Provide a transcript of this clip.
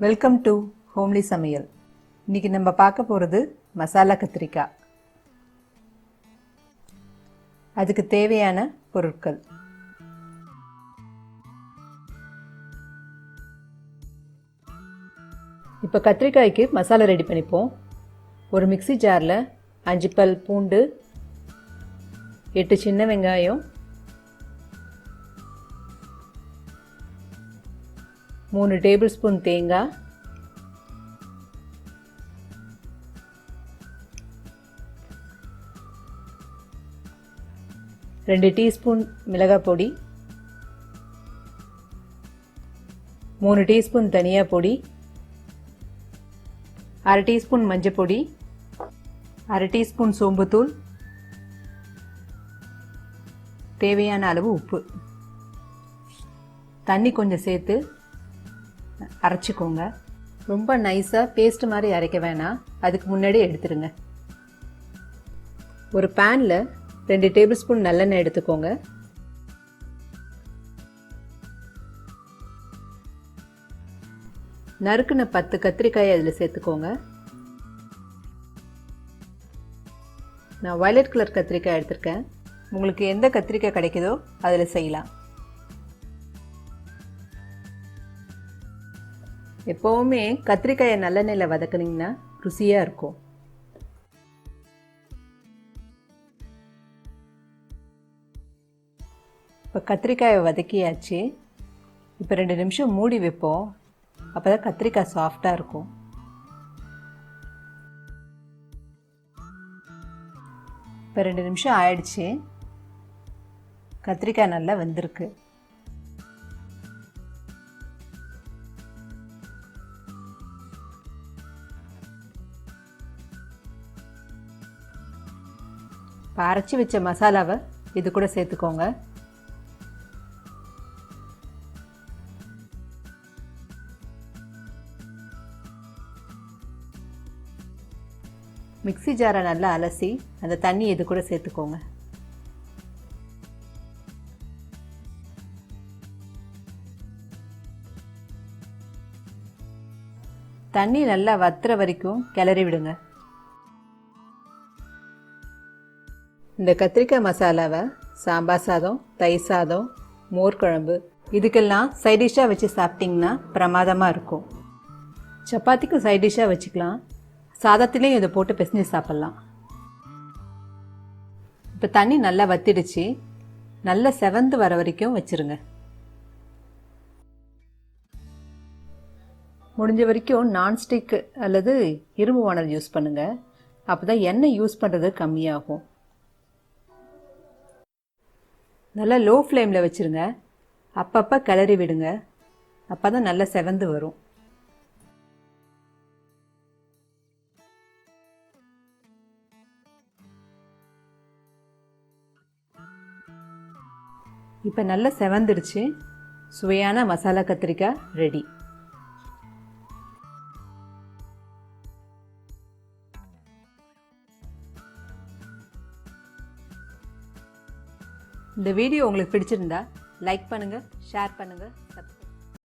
Welcome to homely சமையல். இன்றைக்கி நம்ம பார்க்க போகிறது மசாலா கத்திரிக்காய். அதுக்கு தேவையான பொருட்கள்: இப்போ கத்திரிக்காய்க்கு மசாலா ரெடி பண்ணிப்போம். ஒரு மிக்ஸி ஜாரில் 5 பல் பூண்டு, 8 சின்ன வெங்காயம், 3 டேபிள் ஸ்பூன் தேங்காய், 2 டீஸ்பூன் மிளகாய் பொடி, 3 டீஸ்பூன் தனியா பொடி, 1/2 டீஸ்பூன் மஞ்சள் பொடி, 1/2 டீஸ்பூன் சோம்புத்தூள், தேவையான அளவு உப்பு. தண்ணி கொஞ்சம் சேர்த்து அரைச்சிக்கோங்க. ரொம்ப நைஸாக பேஸ்ட் மாதிரி அரைக்க வேணாம், அதுக்கு முன்னாடி எடுத்துருங்க. ஒரு பேனில் 2 டேபிள் ஸ்பூன் நல்லெண்ணெய் எடுத்துக்கோங்க. நறுக்குன 10 கத்திரிக்காயை அதில் சேர்த்துக்கோங்க. நான் வயலட் கலர் கத்திரிக்காய் எடுத்திருக்கேன். உங்களுக்கு எந்த கத்திரிக்காய் கிடைக்குதோ அதில் செய்யலாம். எப்போவுமே கத்திரிக்காயை நல்லெண்ணெயில் வதக்குனிங்கன்னா ருசியாக இருக்கும். இப்போ கத்திரிக்காயை வதக்கியாச்சு. இப்போ 2 நிமிஷம் மூடி வைப்போம். அப்போ தான் கத்திரிக்காய் சாஃப்டாக இருக்கும். இப்போ 2 நிமிஷம் ஆயிடுச்சு. கத்திரிக்காய் நல்லா வெந்திருக்கு. இப்போ அரைச்சி வச்ச மசாலாவை இது கூட சேர்த்துக்கோங்க. மிக்ஸி ஜாரை நல்லா அலசி அந்த தண்ணி இது கூட சேர்த்துக்கோங்க. தண்ணி நல்லா வத்துற வரைக்கும் கிளறி விடுங்க. இந்த கத்திரிக்காய் மசாலாவை சாம்பார் சாதம், தயிர் சாதம், மோர் குழம்பு இதுக்கெல்லாம் சைட் டிஷ்ஷாக வச்சு சாப்பிட்டிங்கன்னா பிரமாதமாக இருக்கும். சப்பாத்திக்கும் சைட் டிஷ்ஷாக வச்சுக்கலாம். சாதத்துலேயும் இதை போட்டு பிசைஞ்சு சாப்பிட்லாம். இப்போ தண்ணி நல்லா வத்திடுச்சு. நல்லா செவந்து வர வரைக்கும் வச்சுருங்க. முடிஞ்ச வரைக்கும் நான்ஸ்டிக் அல்லது இரும்பு வானல் யூஸ் பண்ணுங்கள். அப்போ தான் எண்ணெய் யூஸ் பண்ணுறது கம்மியாகும். நல்லா லோ ஃப்ளேமில் வச்சுருங்க. அப்பப்போ கிளறி விடுங்க. அப்போ தான் நல்லா செவந்து வரும். இப்போ நல்லா செவந்துடுச்சு. சுவையான மசாலா கத்திரிக்காய் ரெடி. இந்த வீடியோ உங்களுக்கு பிடிச்சிருந்தா லைக் பண்ணுங்கள், ஷேர் பண்ணுங்கள்,